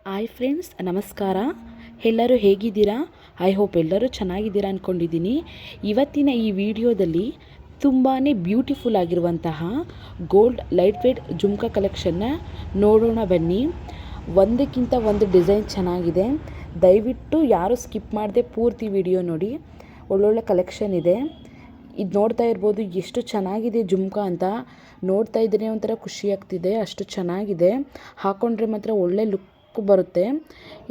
Hi friends, ನಮಸ್ಕಾರ. ಎಲ್ಲರೂ ಹೇಗಿದ್ದೀರಾ? ಐ ಹೋಪ್ ಎಲ್ಲರೂ ಚೆನ್ನಾಗಿದ್ದೀರಾ ಅಂದ್ಕೊಂಡಿದ್ದೀನಿ. ಇವತ್ತಿನ ಈ ವಿಡಿಯೋದಲ್ಲಿ ತುಂಬಾ ಬ್ಯೂಟಿಫುಲ್ ಆಗಿರುವಂತಹ ಗೋಲ್ಡ್ ಲೈಟ್ ವೇಟ್ ಜುಮ್ಕಾ ಕಲೆಕ್ಷನ್ನ ನೋಡೋಣ ಬನ್ನಿ. ಒಂದಕ್ಕಿಂತ ಒಂದು ಡಿಸೈನ್ ಚೆನ್ನಾಗಿದೆ. ದಯವಿಟ್ಟು ಯಾರು ಸ್ಕಿಪ್ ಮಾಡದೆ ಪೂರ್ತಿ ವಿಡಿಯೋ ನೋಡಿ. ಒಳ್ಳೊಳ್ಳೆ ಕಲೆಕ್ಷನ್ ಇದೆ. ಇದು ನೋಡ್ತಾ ಇರ್ಬೋದು ಎಷ್ಟು ಚೆನ್ನಾಗಿದೆ ಜುಮ್ಕಾ ಅಂತ. ನೋಡ್ತಾ ಇದ್ದರೆ ಒಂಥರ ಖುಷಿ ಆಗ್ತಿದೆ, ಅಷ್ಟು ಚೆನ್ನಾಗಿದೆ. ಹಾಕ್ಕೊಂಡ್ರೆ ಮಾತ್ರ ಒಳ್ಳೆ ಲುಕ್ ಬರುತ್ತೆ.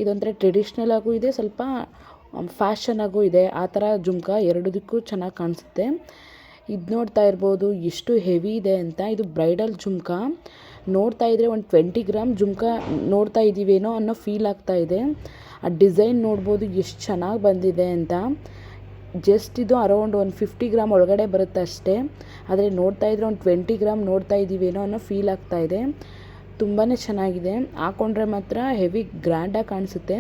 ಇದೊಂಥರ ಟ್ರೆಡಿಷ್ನಲ್ ಆಗೂ ಇದೆ, ಸ್ವಲ್ಪ ಫ್ಯಾಷನ್ ಆಗೂ ಇದೆ. ಆ ಥರ ಜುಮ್ಕಾ ಎರಡದಕ್ಕೂ ಚೆನ್ನಾಗಿ ಕಾಣಿಸುತ್ತೆ. ಇದು ನೋಡ್ತಾ ಇರ್ಬೋದು ಎಷ್ಟು ಹೆವಿ ಇದೆ ಅಂತ. ಇದು ಬ್ರೈಡಲ್ ಜುಮ್ಕಾ. ನೋಡ್ತಾ ಇದ್ದರೆ ಒಂದು 20 ಗ್ರಾಮ್ ಜುಮ್ಕಾ ನೋಡ್ತಾ ಇದ್ದೀವೇನೋ ಅನ್ನೋ ಫೀಲ್ ಆಗ್ತಾ ಇದೆ. ಆ ಡಿಸೈನ್ ನೋಡ್ಬೋದು ಎಷ್ಟು ಚೆನ್ನಾಗಿ ಬಂದಿದೆ ಅಂತ. ಜಸ್ಟ್ ಇದು ಅರೌಂಡ್ ಒಂದು 50 ಗ್ರಾಮ್ ಒಳಗಡೆ ಬರುತ್ತೆ ಅಷ್ಟೇ. ಆದರೆ ನೋಡ್ತಾ ಇದ್ದರೆ ಒಂದು 20 ಗ್ರಾಮ್ ನೋಡ್ತಾ ಇದ್ದೀವೇನೋ ಅನ್ನೋ ಫೀಲ್ ಆಗ್ತಾ ಇದೆ. ತುಂಬಾ ಚೆನ್ನಾಗಿದೆ. ಹಾಕ್ಕೊಂಡ್ರೆ ಮಾತ್ರ ಹೆವಿ ಗ್ರ್ಯಾಂಡಾಗಿ ಕಾಣಿಸುತ್ತೆ.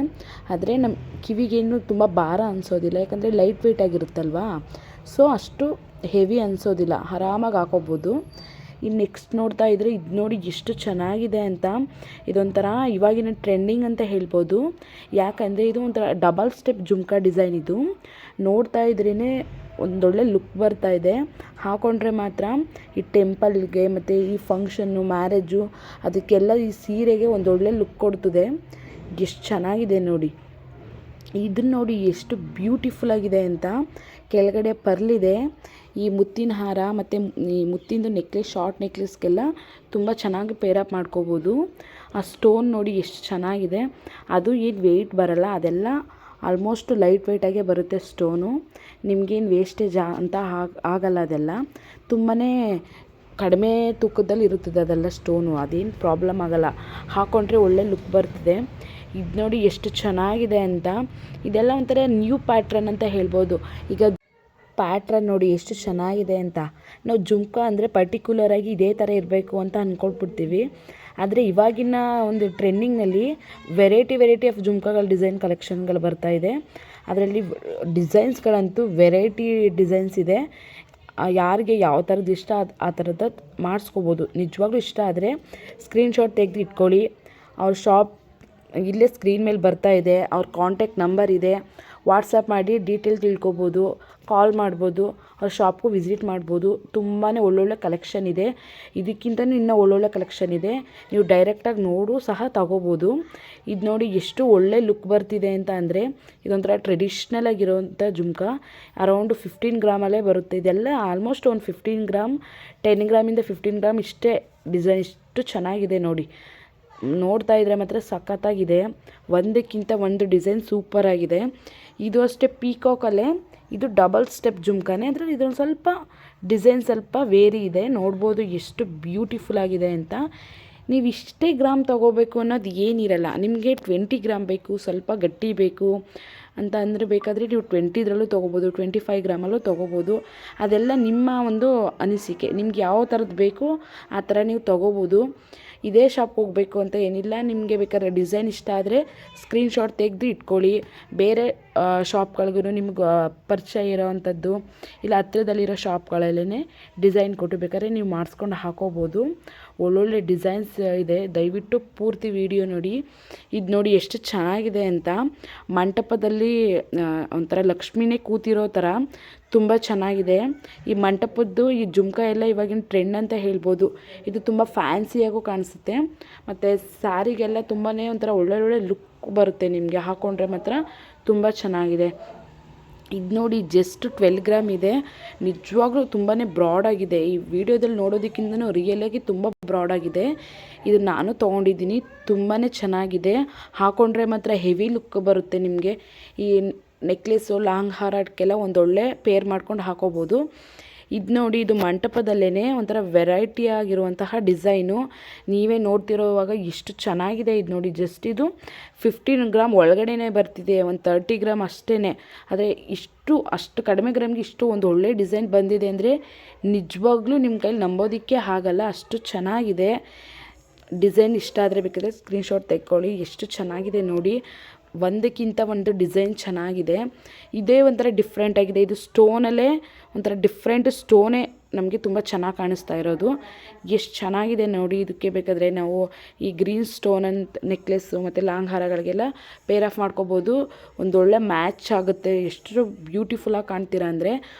ಆದರೆ ನಮ್ಮ ಕಿವಿಗೇನು ತುಂಬ ಭಾರ ಅನಿಸೋದಿಲ್ಲ, ಯಾಕಂದರೆ ಲೈಟ್ ವೆಯ್ಟ್ ಆಗಿರುತ್ತಲ್ವಾ. ಸೊ ಅಷ್ಟು ಹೆವಿ ಅನಿಸೋದಿಲ್ಲ, ಆರಾಮಾಗಿ ಹಾಕೋಬೋದು. ಇನ್ನು ನೆಕ್ಸ್ಟ್ ನೋಡ್ತಾ ಇದ್ದರೆ ಇದು ನೋಡಿ ಎಷ್ಟು ಚೆನ್ನಾಗಿದೆ ಅಂತ. ಇದೊಂಥರ ಇವಾಗಿನ ಟ್ರೆಂಡಿಂಗ್ ಅಂತ ಹೇಳ್ಬೋದು. ಯಾಕಂದರೆ ಇದು ಒಂಥರ ಡಬಲ್ ಸ್ಟೆಪ್ ಜುಮ್ಕಾ ಡಿಸೈನ್. ಇದು ನೋಡ್ತಾ ಇದ್ರೇ ಒಂದೊಳ್ಳೆ ಲುಕ್ ಬರ್ತಾ ಇದೆ. ಹಾಕ್ಕೊಂಡ್ರೆ ಮಾತ್ರ ಈ ಟೆಂಪಲ್ಗೆ ಮತ್ತು ಈ ಫಂಕ್ಷನ್ನು, ಮ್ಯಾರೇಜು, ಅದಕ್ಕೆಲ್ಲ ಈ ಸೀರೆಗೆ ಒಂದೊಳ್ಳೆ ಲುಕ್ ಕೊಡ್ತದೆ. ಎಷ್ಟು ಚೆನ್ನಾಗಿದೆ ನೋಡಿ. ಇದನ್ನು ನೋಡಿ ಎಷ್ಟು ಬ್ಯೂಟಿಫುಲ್ ಆಗಿದೆ ಅಂತ. ಕೆಳಗಡೆ ಪರ್ಲಿದೆ. ಈ ಮುತ್ತಿನ ಹಾರ ಮತ್ತು ಈ ಮುತ್ತಿಂದು ನೆಕ್ಲೆಸ್, ಶಾರ್ಟ್ ನೆಕ್ಲೆಸ್ಗೆಲ್ಲ ತುಂಬ ಚೆನ್ನಾಗಿ ಪೇರಪ್ ಮಾಡ್ಕೋಬೋದು. ಆ ಸ್ಟೋನ್ ನೋಡಿ ಎಷ್ಟು ಚೆನ್ನಾಗಿದೆ. ಅದು ಏನು ವೆಯ್ಟ್ ಬರಲ್ಲ, ಅದೆಲ್ಲ ಆಲ್ಮೋಸ್ಟ್ ಲೈಟ್ ವೆಯ್ಟಾಗೆ ಬರುತ್ತೆ ಸ್ಟೋನು. ನಿಮಗೇನು ವೇಸ್ಟೇಜ್ ಅಂತ ಆಗಲ್ಲ. ಅದೆಲ್ಲ ತುಂಬಾ ಕಡಿಮೆ ತೂಕದಲ್ಲಿ ಇರುತ್ತದೆ ಅದೆಲ್ಲ ಸ್ಟೋನು. ಅದೇನು ಪ್ರಾಬ್ಲಮ್ ಆಗಲ್ಲ, ಹಾಕ್ಕೊಂಡ್ರೆ ಒಳ್ಳೆ ಲುಕ್ ಬರ್ತದೆ. ಇದು ನೋಡಿ ಎಷ್ಟು ಚೆನ್ನಾಗಿದೆ ಅಂತ. ಇದೆಲ್ಲ ಒಂಥರ ನ್ಯೂ ಪ್ಯಾಟ್ರನ್ ಅಂತ ಹೇಳ್ಬೋದು. ಈಗ ಪ್ಯಾಟ್ರನ್ ನೋಡಿ ಎಷ್ಟು ಚೆನ್ನಾಗಿದೆ ಅಂತ. ನಾವು ಜುಮ್ಕಾ ಅಂದರೆ ಪರ್ಟಿಕ್ಯುಲರಾಗಿ ಇದೇ ಥರ ಇರಬೇಕು ಅಂತ ಅಂದ್ಕೊಳ್ಬಿಡ್ತೀವಿ. ಆದರೆ ಇವಾಗಿನ ಒಂದು ಟ್ರೆಂಡಿಂಗ್ನಲ್ಲಿ ವೆರೈಟಿ ಆಫ್ ಜುಮ್ಕಾಗಳ ಡಿಸೈನ್ ಕಲೆಕ್ಷನ್ಗಳು ಬರ್ತಾ ಇದೆ. ಅದರಲ್ಲಿ ಡಿಸೈನ್ಸ್ಗಳಂತೂ ವೆರೈಟಿ ಡಿಸೈನ್ಸ್ ಇದೆ. ಯಾರಿಗೆ ಯಾವ ಥರದ್ದು ಇಷ್ಟ ಆ ಥರದ್ದು ಮಾಡಿಸ್ಕೋಬೋದು. ನಿಜವಾಗ್ಲೂ ಇಷ್ಟ ಆದರೆ ಸ್ಕ್ರೀನ್ಶಾಟ್ ತೆಗೆದು ಇಟ್ಕೊಳ್ಳಿ. ಅವ್ರ ಶಾಪ್ ಇಲ್ಲೇ ಸ್ಕ್ರೀನ್ ಮೇಲೆ ಬರ್ತಾ ಇದೆ. ಅವ್ರ ಕಾಂಟ್ಯಾಕ್ಟ್ ನಂಬರ್ ಇದೆ. ವಾಟ್ಸಪ್ ಮಾಡಿ ಡೀಟೇಲ್ ತಿಳ್ಕೊಬೋದು, ಕಾಲ್ ಮಾಡ್ಬೋದು, ಅವ್ರ ಶಾಪ್ಗೂ ವಿಸಿಟ್ ಮಾಡ್ಬೋದು. ತುಂಬಾ ಒಳ್ಳೊಳ್ಳೆ ಕಲೆಕ್ಷನ್ ಇದೆ. ಇದಕ್ಕಿಂತಲೂ ಇನ್ನೂ ಒಳ್ಳೊಳ್ಳೆ ಕಲೆಕ್ಷನ್ ಇದೆ. ನೀವು ಡೈರೆಕ್ಟಾಗಿ ನೋಡು ಸಹ ತಗೋಬೋದು. ಇದು ನೋಡಿ ಎಷ್ಟು ಒಳ್ಳೆ ಲುಕ್ ಬರ್ತಿದೆ ಅಂತ. ಅಂದರೆ ಇದೊಂಥರ ಟ್ರೆಡಿಷ್ನಲ್ ಆಗಿರೋವಂಥ ಜುಮ್ಕಾ. ಅರೌಂಡು 15 ಗ್ರಾಮಲ್ಲೇ ಬರುತ್ತೆ. ಇದೆಲ್ಲ ಆಲ್ಮೋಸ್ಟ್ ಒಂದು 15 ಗ್ರಾಮ್, 10 ಗ್ರಾಮಿಂದ 15 ಗ್ರಾಮ್ ಇಷ್ಟೇ ಡಿಸೈನ್. ಇಷ್ಟು ಚೆನ್ನಾಗಿದೆ ನೋಡಿ. ನೋಡ್ತಾ ಇದ್ದರೆ ಮಾತ್ರ ಸಖತ್ತಾಗಿದೆ. ಒಂದಕ್ಕಿಂತ ಒಂದು ಡಿಸೈನ್ ಸೂಪರಾಗಿದೆ. ಇದು ಅಷ್ಟೇ ಪೀಕಾಕಲ್ಲೇ ಇದು ಡಬಲ್ ಸ್ಟೆಪ್ ಜುಮ್ಕಾನೇ. ಅದರಲ್ಲಿ ಇದೊಂದು ಸ್ವಲ್ಪ ಡಿಸೈನ್ ಸ್ವಲ್ಪ ವೇರಿ ಇದೆ. ನೋಡ್ಬೋದು ಎಷ್ಟು ಬ್ಯೂಟಿಫುಲ್ ಆಗಿದೆ ಅಂತ. ನೀವು ಇಷ್ಟೇ ಗ್ರಾಮ್ ತೊಗೋಬೇಕು ಅನ್ನೋದು ಏನಿರಲ್ಲ. ನಿಮಗೆ 20 ಗ್ರಾಮ್ ಬೇಕು, ಸ್ವಲ್ಪ ಗಟ್ಟಿ ಬೇಕು ಅಂತ ಅಂದರೆ ಬೇಕಾದರೆ ನೀವು 20 ತೊಗೋಬೋದು, 25 ಗ್ರಾಮಲ್ಲೂ ತೊಗೋಬೋದು. ಅದೆಲ್ಲ ನಿಮ್ಮ ಒಂದು ಅನಿಸಿಕೆ. ನಿಮ್ಗೆ ಯಾವ ಥರದ್ದು ಬೇಕು ಆ ಥರ ನೀವು ತೊಗೋಬೋದು. ಇದೇ ಶಾಪ್ ಹೋಗಬೇಕು ಅಂತ ಏನಿಲ್ಲ. ನಿಮಗೆ ಬೇಕಾದ್ರೆ ಡಿಸೈನ್ ಇಷ್ಟ ಆದರೆ ಸ್ಕ್ರೀನ್ಶಾಟ್ ತೆಗೆದು ಇಟ್ಕೊಳ್ಳಿ. ಬೇರೆ ಶಾಪ್ಗಳಿಗೂ ನಿಮ್ಗೆ ಪರಿಚಯ ಇರೋವಂಥದ್ದು ಇಲ್ಲ ಹತ್ತಿರದಲ್ಲಿರೋ ಶಾಪ್ಗಳಲ್ಲೇ ಡಿಸೈನ್ ಕೊಟ್ಟು ಬೇಕಾದ್ರೆ ನೀವು ಮಾಡಿಸ್ಕೊಂಡು ಹಾಕೋಬೋದು. ಒಳ್ಳೊಳ್ಳೆ ಡಿಸೈನ್ಸ್ ಇದೆ. ದಯವಿಟ್ಟು ಪೂರ್ತಿ ವಿಡಿಯೋ ನೋಡಿ. ಇದು ನೋಡಿ ಎಷ್ಟು ಚೆನ್ನಾಗಿದೆ ಅಂತ. ಮಂಟಪದಲ್ಲಿ ಒಂಥರ ಲಕ್ಷ್ಮಿನೇ ಕೂತಿರೋ ಥರ ತುಂಬ ಚೆನ್ನಾಗಿದೆ. ಈ ಮಂಟಪದ್ದು ಈ ಜುಮ್ಕಾ ಎಲ್ಲ ಇವಾಗಿನ ಟ್ರೆಂಡ್ ಅಂತ ಹೇಳ್ಬೋದು. ಇದು ತುಂಬ ಫ್ಯಾನ್ಸಿಯಾಗೂ ಕಾಣಿಸುತ್ತೆ. ಮತ್ತು ಸ್ಯಾರಿಗೆಲ್ಲ ತುಂಬಾ ಒಂಥರ ಒಳ್ಳೊಳ್ಳೆ ಲುಕ್ ಬರುತ್ತೆ. ನಿಮಗೆ ಹಾಕ್ಕೊಂಡ್ರೆ ಮಾತ್ರ ತುಂಬ ಚೆನ್ನಾಗಿದೆ. ಇದು ನೋಡಿ ಜಸ್ಟ್ 12 ಗ್ರಾಮ್ ಇದೆ. ನಿಜವಾಗ್ಲೂ ತುಂಬಾ ಬ್ರಾಡಾಗಿದೆ. ಈ ವಿಡಿಯೋದಲ್ಲಿ ನೋಡೋದಕ್ಕಿಂತನೂ ರಿಯಲಾಗಿ ತುಂಬ ಬ್ರಾಡಾಗಿದೆ. ಇದು ನಾನು ತೊಗೊಂಡಿದ್ದೀನಿ. ತುಂಬಾ ಚೆನ್ನಾಗಿದೆ. ಹಾಕ್ಕೊಂಡ್ರೆ ಮಾತ್ರ ಹೆವಿ ಲುಕ್ ಬರುತ್ತೆ ನಿಮಗೆ. ಈ ನೆಕ್ಲೆಸ್ಸು, ಲಾಂಗ್ ಹಾರಕ್ಕೆಲ್ಲ ಒಂದೊಳ್ಳೆ ಪೇರ್ ಮಾಡ್ಕೊಂಡು ಹಾಕೋಬೋದು. ಇದು ನೋಡಿ ಇದು ಮಂಟಪದಲ್ಲೇ ಒಂಥರ ವೆರೈಟಿ ಆಗಿರುವಂತಹ ಡಿಸೈನು. ನೀವೇ ನೋಡ್ತಿರೋವಾಗ ಎಷ್ಟು ಚೆನ್ನಾಗಿದೆ. ಇದು ನೋಡಿ ಜಸ್ಟ್ ಇದು 15 ಗ್ರಾಮ್ ಒಳಗಡೆನೇ ಬರ್ತಿದೆ. ಒಂದು 30 ಗ್ರಾಮ್ ಅಷ್ಟೇ. ಆದರೆ ಅಷ್ಟು ಕಡಿಮೆ ಗ್ರಾಮ್ಗೆ ಇಷ್ಟು ಒಂದು ಒಳ್ಳೆ ಡಿಸೈನ್ ಬಂದಿದೆ ಅಂದರೆ ನಿಜವಾಗ್ಲೂ ನಿಮ್ಮ ಕೈಲಿ ನಂಬೋದಕ್ಕೆ ಆಗಲ್ಲ. ಅಷ್ಟು ಚೆನ್ನಾಗಿದೆ. ಡಿಸೈನ್ ಇಷ್ಟ ಆದರೆ ಬೇಕಾದರೆ ಸ್ಕ್ರೀನ್ಶಾಟ್ ತೆಕ್ಕೊಳ್ಳಿ. ಎಷ್ಟು ಚೆನ್ನಾಗಿದೆ ನೋಡಿ. ಒಂದಕ್ಕಿಂತ ಒಂದು ಡಿಸೈನ್ ಚೆನ್ನಾಗಿದೆ. ಇದೇ ಒಂಥರ ಡಿಫ್ರೆಂಟ್ ಆಗಿದೆ. ಇದು ಸ್ಟೋನಲ್ಲೇ ಒಂಥರ ಡಿಫ್ರೆಂಟ್ ಸ್ಟೋನೇ ನಮಗೆ ತುಂಬ ಚೆನ್ನಾಗಿ ಕಾಣಿಸ್ತಾ ಇರೋದು. ಎಷ್ಟು ಚೆನ್ನಾಗಿದೆ ನೋಡಿ. ಇದಕ್ಕೆ ಬೇಕಾದರೆ ನಾವು ಈ ಗ್ರೀನ್ ಸ್ಟೋನ್ ಅಂತ ನೆಕ್ಲೆಸ್ಸು ಮತ್ತು ಲಾಂಗ್ ಹಾರಗಳಿಗೆಲ್ಲ ಪೇರ್ ಆಫ್ ಮಾಡ್ಕೋಬೋದು. ಒಂದೊಳ್ಳೆ ಮ್ಯಾಚ್ ಆಗುತ್ತೆ. ಎಷ್ಟು ಬ್ಯೂಟಿಫುಲ್ಲಾಗಿ ಕಾಣ್ತೀರಾ ಅಂದರೆ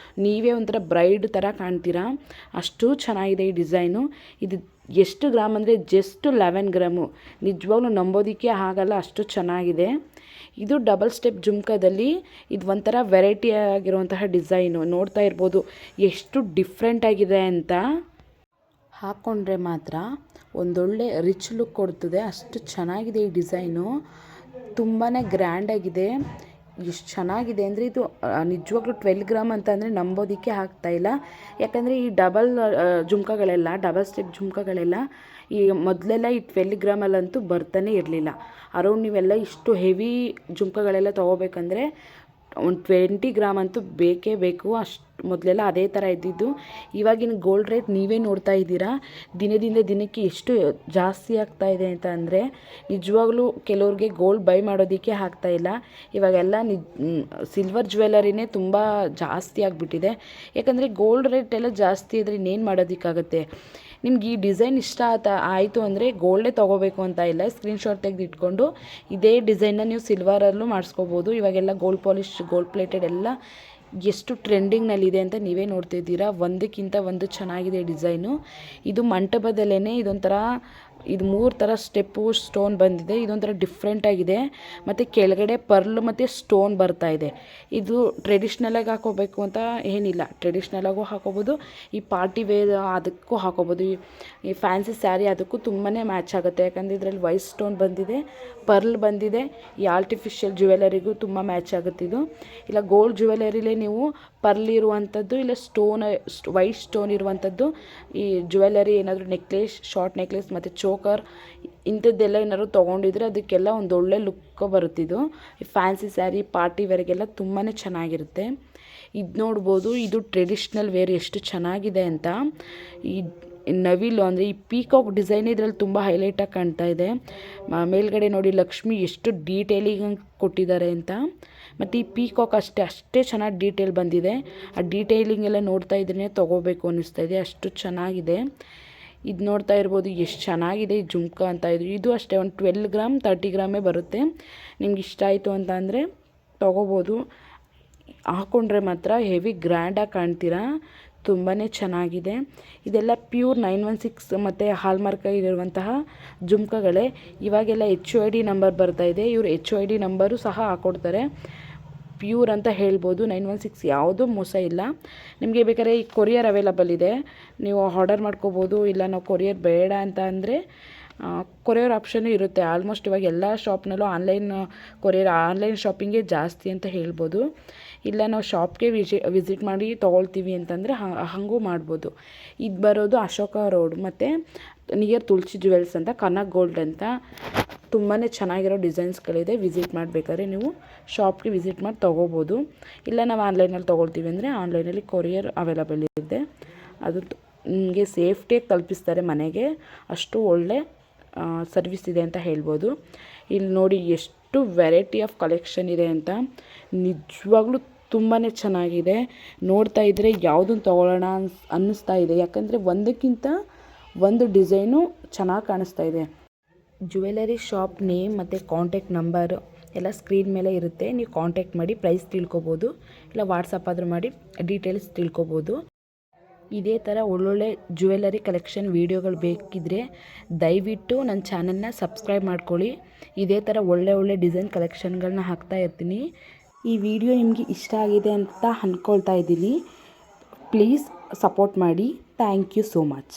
ನೀವೇ ಒಂಥರ ಬ್ರೈಡ್ ಥರ ಕಾಣ್ತೀರಾ. ಅಷ್ಟು ಚೆನ್ನಾಗಿದೆ ಈ ಡಿಸೈನು. ಇದು ಎಷ್ಟು ಗ್ರಾಮ್ ಅಂದರೆ ಜಸ್ಟ್ 11 ಗ್ರಾಮು. ನಿಜವಾಗ್ಲೂ ನಂಬೋದಕ್ಕೆ ಆಗಲ್ಲ, ಅಷ್ಟು ಚೆನ್ನಾಗಿದೆ. ಇದು ಡಬಲ್ ಸ್ಟೆಪ್ ಜುಮ್ಕಾದಲ್ಲಿ ಇದು ಒಂಥರ ವೆರೈಟಿ ಆಗಿರುವಂತಹ ಡಿಸೈನು. ನೋಡ್ತಾ ಇರ್ಬೋದು ಎಷ್ಟು ಡಿಫ್ರೆಂಟ್ ಆಗಿದೆ ಅಂತ. ಹಾಕ್ಕೊಂಡ್ರೆ ಮಾತ್ರ ಒಂದೊಳ್ಳೆ ರಿಚ್ ಲುಕ್ ಕೊಡ್ತದೆ. ಅಷ್ಟು ಚೆನ್ನಾಗಿದೆ ಈ ಡಿಸೈನು. ತುಂಬಾ ಗ್ರ್ಯಾಂಡಾಗಿದೆ. ಎಷ್ಟು ಚೆನ್ನಾಗಿದೆ ಅಂದರೆ ಇದು ನಿಜವಾಗ್ಲೂ 12 ಗ್ರಾಮ್ ಅಂತ ಅಂದರೆ ನಂಬೋದಕ್ಕೆ ಆಗ್ತಾಯಿಲ್ಲ. ಯಾಕಂದರೆ ಈ ಜುಮ್ಕಾಗಳೆಲ್ಲ ಡಬಲ್ ಸ್ಟೆಪ್ ಜುಮ್ಕಾಗಳೆಲ್ಲ ಈ ಮೊದಲೆಲ್ಲ ಈ 12 ಗ್ರಾಮಲ್ಲಂತೂ ಬರ್ತಾನೆ ಇರಲಿಲ್ಲ. ಅರೌಂಡ್ ನೀವೆಲ್ಲ ಇಷ್ಟು ಹೆವಿ ಜುಮ್ಕಾಗಳೆಲ್ಲ ತೊಗೋಬೇಕಂದ್ರೆ ಒಂದು 20 ಗ್ರಾಮ್ ಅಂತೂ ಬೇಕೇ ಬೇಕು. ಅಷ್ಟು ಮೊದಲೆಲ್ಲ ಅದೇ ಥರ ಇದ್ದಿದ್ದು. ಇವಾಗಿನ ಗೋಲ್ಡ್ ರೇಟ್ ನೀವೇ ನೋಡ್ತಾ ಇದ್ದೀರಾ. ದಿನದಿಂದ ದಿನಕ್ಕೆ ಎಷ್ಟು ಜಾಸ್ತಿ ಆಗ್ತಾ ಇದೆ ಅಂತ ಅಂದರೆ ನಿಜವಾಗ್ಲೂ ಕೆಲವ್ರಿಗೆ ಗೋಲ್ಡ್ ಬೈ ಮಾಡೋದಕ್ಕೆ ಆಗ್ತಾಯಿಲ್ಲ. ಇವಾಗೆಲ್ಲ ಸಿಲ್ವರ್ ಜ್ಯುವೆಲರಿನೇ ತುಂಬ ಜಾಸ್ತಿ ಆಗಿಬಿಟ್ಟಿದೆ. ಯಾಕಂದರೆ ಗೋಲ್ಡ್ ರೇಟ್ ಎಲ್ಲ ಜಾಸ್ತಿ ಇದ್ದರೆ ಇನ್ನೇನು ಮಾಡೋದಕ್ಕಾಗುತ್ತೆ. ನಿಮ್ಗೆ ಈ ಡಿಸೈನ್ ಇಷ್ಟ ಆಯಿತು ಅಂದರೆ ಗೋಲ್ಡೇ ತೊಗೋಬೇಕು ಅಂತ ಇಲ್ಲ. ಸ್ಕ್ರೀನ್ಶಾಟ್ ತೆಗೆದು ಇಟ್ಕೊಂಡು ಇದೇ ಡಿಸೈನ್ನ ನೀವು ಸಿಲ್ವರಲ್ಲೂ ಮಾಡಿಸ್ಕೋಬೋದು. ಇವಾಗೆಲ್ಲ ಗೋಲ್ಡ್ ಪಾಲಿಶ್, ಗೋಲ್ಡ್ ಪ್ಲೇಟೆಡ್ ಎಲ್ಲ ಎಷ್ಟು ಟ್ರೆಂಡಿಂಗ್ನಲ್ಲಿದೆ ಅಂತ ನೀವೇ ನೋಡ್ತಿದ್ದೀರಾ. ಒಂದಕ್ಕಿಂತ ಒಂದು ಚೆನ್ನಾಗಿದೆ ಡಿಸೈನು. ಇದು ಮಂಟಪದಲ್ಲೇ ಇದೊಂಥರ ಇದು 3 ಥರ ಸ್ಟೆಪ್ಪು ಸ್ಟೋನ್ ಬಂದಿದೆ. ಇದೊಂಥರ ಡಿಫ್ರೆಂಟಾಗಿದೆ. ಮತ್ತು ಕೆಳಗಡೆ ಪರ್ಲ್ ಮತ್ತು ಸ್ಟೋನ್ ಬರ್ತಾ ಇದೆ. ಇದು ಟ್ರೆಡಿಷ್ನಲಾಗಿ ಹಾಕೋಬೇಕು ಅಂತ ಏನಿಲ್ಲ. ಟ್ರೆಡಿಷ್ನಲಾಗೂ ಹಾಕೋಬೋದು, ಈ ಪಾರ್ಟಿ ವೇರ್ ಅದಕ್ಕೂ ಹಾಕೋಬೋದು. ಈ ಫ್ಯಾನ್ಸಿ ಸ್ಯಾರಿ ಅದಕ್ಕೂ ತುಂಬಾ ಮ್ಯಾಚ್ ಆಗುತ್ತೆ. ಯಾಕಂದರೆ ಇದರಲ್ಲಿ ವೈಟ್ ಸ್ಟೋನ್ ಬಂದಿದೆ, ಪರ್ಲ್ ಬಂದಿದೆ. ಈ ಆರ್ಟಿಫಿಷಿಯಲ್ ಜ್ಯುವೆಲರಿಗೂ ತುಂಬ ಮ್ಯಾಚ್ ಆಗುತ್ತೆ ಇದು. ಇಲ್ಲ ಗೋಲ್ಡ್ ಜ್ಯುವೆಲರಿಲೇ ನೀವು ಪರ್ಲ್ ಇರುವಂಥದ್ದು, ಇಲ್ಲ ವೈಟ್ ಸ್ಟೋನ್ ಇರುವಂಥದ್ದು ಈ ಜ್ಯುವೆಲರಿ ಏನಾದರೂ ನೆಕ್ಲೆಸ್, ಶಾರ್ಟ್ ನೆಕ್ಲೆಸ್ ಮತ್ತು ಚೋಕರ್ ಇಂಥದ್ದೆಲ್ಲ ಏನಾದ್ರು ತೊಗೊಂಡಿದ್ರೆ ಅದಕ್ಕೆಲ್ಲ ಒಂದೊಳ್ಳೆ ಲುಕ್ ಬರುತ್ತಿದ್ದು. ಈ ಫ್ಯಾನ್ಸಿ ಸ್ಯಾರಿ ಪಾರ್ಟಿ ವೇರ್ಗೆಲ್ಲ ತುಂಬಾ ಚೆನ್ನಾಗಿರುತ್ತೆ. ಇದು ನೋಡ್ಬೋದು, ಇದು ಟ್ರೆಡಿಷ್ನಲ್ ವೇರ್ ಎಷ್ಟು ಚೆನ್ನಾಗಿದೆ ಅಂತ. ಈ ನವಿಲು ಅಂದರೆ ಈ ಪೀಕಾಕ್ ಡಿಸೈನ್ ಇದರಲ್ಲಿ ತುಂಬ ಹೈಲೈಟಾಗಿ ಕಾಣ್ತಾ ಇದೆ. ಮೇಲ್ಗಡೆ ನೋಡಿ ಲಕ್ಷ್ಮಿ ಎಷ್ಟು ಡೀಟೇಲಿಂಗ್ ಕೊಟ್ಟಿದ್ದಾರೆ ಅಂತ. ಮತ್ತು ಈ ಪೀಕಾಕ್ ಅಷ್ಟೇ ಚೆನ್ನಾಗಿ ಡೀಟೇಲ್ ಬಂದಿದೆ. ಆ ಡೀಟೇಲಿಂಗ್ ಎಲ್ಲ ನೋಡ್ತಾ ಇದ್ರೇ ತೊಗೋಬೇಕು ಅನ್ನಿಸ್ತಾ ಇದೆ, ಅಷ್ಟು ಚೆನ್ನಾಗಿದೆ. ಇದು ನೋಡ್ತಾ ಇರ್ಬೋದು ಎಷ್ಟು ಚೆನ್ನಾಗಿದೆ ಈ ಜುಮ್ಕಾ ಅಂತ. ಇದು ಅಷ್ಟೇ ಒಂದು 12 ಗ್ರಾಮ್ 30 ಗ್ರಾಮೇ ಬರುತ್ತೆ. ನಿಮ್ಗೆ ಇಷ್ಟ ಆಯಿತು ಅಂತ ಅಂದರೆ ತೊಗೋಬೋದು. ಹಾಕ್ಕೊಂಡ್ರೆ ಮಾತ್ರ ಹೆವಿ ಗ್ರ್ಯಾಂಡಾಗಿ ಕಾಣ್ತೀರಾ. ತುಂಬಾ ಚೆನ್ನಾಗಿದೆ. ಇದೆಲ್ಲ ಪ್ಯೂರ್ 916 ಮತ್ತು ಹಾಲ್ಮಾರ್ಕ್ ಇರುವಂತಹ ಜುಮ್ಕಾಗಳೇ. ಇವಾಗೆಲ್ಲ HOID ನಂಬರ್ ಬರ್ತಾಯಿದೆ. ಇವರು HOID ನಂಬರು ಸಹ ಹಾಕ್ಕೊಡ್ತಾರೆ. ಪ್ಯೂರ್ ಅಂತ ಹೇಳ್ಬೋದು. 916 ಯಾವುದೂ ಮೋಸ ಇಲ್ಲ. ನಿಮಗೆ ಬೇಕಾದ್ರೆ ಈ ಕೊರಿಯರ್ ಅವೈಲಬಲ್ ಇದೆ, ನೀವು ಆರ್ಡರ್ ಮಾಡ್ಕೋಬೋದು. ಇಲ್ಲ ನಾವು ಕೊರಿಯರ್ ಬೇಡ ಅಂತ ಅಂದರೆ ಕೊರಿಯರ್ ಆಪ್ಷನ್ನು ಇರುತ್ತೆ. ಆಲ್ಮೋಸ್ಟ್ ಇವಾಗ ಎಲ್ಲ ಶಾಪ್ನಲ್ಲೂ ಆನ್ಲೈನ್ ಶಾಪಿಂಗೇ ಜಾಸ್ತಿ ಅಂತ ಹೇಳ್ಬೋದು. ಇಲ್ಲ ನಾವು ಶಾಪ್ಗೆ ವಿಸಿಟ್ ಮಾಡಿ ತೊಗೊಳ್ತೀವಿ ಅಂತಂದರೆ ಹಾಗೂ ಮಾಡ್ಬೋದು. ಇದು ಬರೋದು ಅಶೋಕ ರೋಡ್ ಮತ್ತು ನಿಯರ್ ತುಳಸಿ ಜುವೆಲ್ಸ್ ಅಂತ, ಕನಕ್ ಗೋಲ್ಡ್ ಅಂತ. ತುಂಬಾ ಚೆನ್ನಾಗಿರೋ ಡಿಸೈನ್ಸ್ಗಳಿದೆ. ವಿಸಿಟ್ ಮಾಡಬೇಕಾದ್ರೆ ನೀವು ಶಾಪ್ಗೆ ವಿಸಿಟ್ ಮಾಡಿ ತೊಗೋಬೋದು. ಇಲ್ಲ ನಾವು ಆನ್ಲೈನಲ್ಲಿ ತೊಗೊಳ್ತೀವಿ ಅಂದರೆ ಆನ್ಲೈನಲ್ಲಿ ಕೊರಿಯರ್ ಅವೈಲಬಲ್ ಇದೆ. ಅದು ನಿಮಗೆ ಸೇಫ್ಟಿಯಾಗಿ ತಲುಪಿಸ್ತಾರೆ ಮನೆಗೆ. ಅಷ್ಟು ಒಳ್ಳೆ ಸರ್ವಿಸ್ ಇದೆ ಅಂತ ಹೇಳ್ಬೋದು. ಇಲ್ಲಿ ನೋಡಿ ಎಷ್ಟು ವೆರೈಟಿ ಆಫ್ ಕಲೆಕ್ಷನ್ ಇದೆ ಅಂತ. ನಿಜವಾಗ್ಲೂ ತುಂಬಾ ಚೆನ್ನಾಗಿದೆ. ನೋಡ್ತಾ ಇದ್ದರೆ ಯಾವುದನ್ನು ತೊಗೊಳ್ಳೋಣ ಅನ್ನಿಸ್ತಾ ಇದೆ. ಯಾಕಂದರೆ ಒಂದಕ್ಕಿಂತ ಒಂದು ಡಿಸೈನು ಚೆನ್ನಾಗಿ ಕಾಣಿಸ್ತಾ ಇದೆ. ಜ್ಯುವೆಲರಿ ಶಾಪ್ ನೇಮ್ ಮತ್ತು ಕಾಂಟ್ಯಾಕ್ಟ್ ನಂಬರು ಎಲ್ಲ ಸ್ಕ್ರೀನ್ ಮೇಲೆ ಇರುತ್ತೆ. ನೀವು ಕಾಂಟ್ಯಾಕ್ಟ್ ಮಾಡಿ ಪ್ರೈಸ್ ತಿಳ್ಕೊಬೋದು. ಇಲ್ಲ ವಾಟ್ಸಪ್ ಆದರೂ ಮಾಡಿ ಡೀಟೇಲ್ಸ್ ತಿಳ್ಕೊಬೋದು. ಇದೇ ಥರ ಒಳ್ಳೊಳ್ಳೆ ಜ್ಯುವೆಲರಿ ಕಲೆಕ್ಷನ್ ವೀಡಿಯೋಗಳು ಬೇಕಿದ್ದರೆ ದಯವಿಟ್ಟು ನನ್ನ ಚಾನಲ್ನ ಸಬ್ಸ್ಕ್ರೈಬ್ ಮಾಡ್ಕೊಳ್ಳಿ. ಇದೇ ಥರ ಒಳ್ಳೆ ಡಿಸೈನ್ ಕಲೆಕ್ಷನ್ಗಳನ್ನ ಹಾಕ್ತಾ ಇರ್ತೀನಿ. ಈ ವಿಡಿಯೋ ನಿಮಗೆ ಇಷ್ಟ ಆಗಿದೆ ಅಂತ ಅಂದ್ಕೊಳ್ತಾ ಇದ್ದೀನಿ. ಪ್ಲೀಸ್ ಸಪೋರ್ಟ್ ಮಾಡಿ. Thank you so much.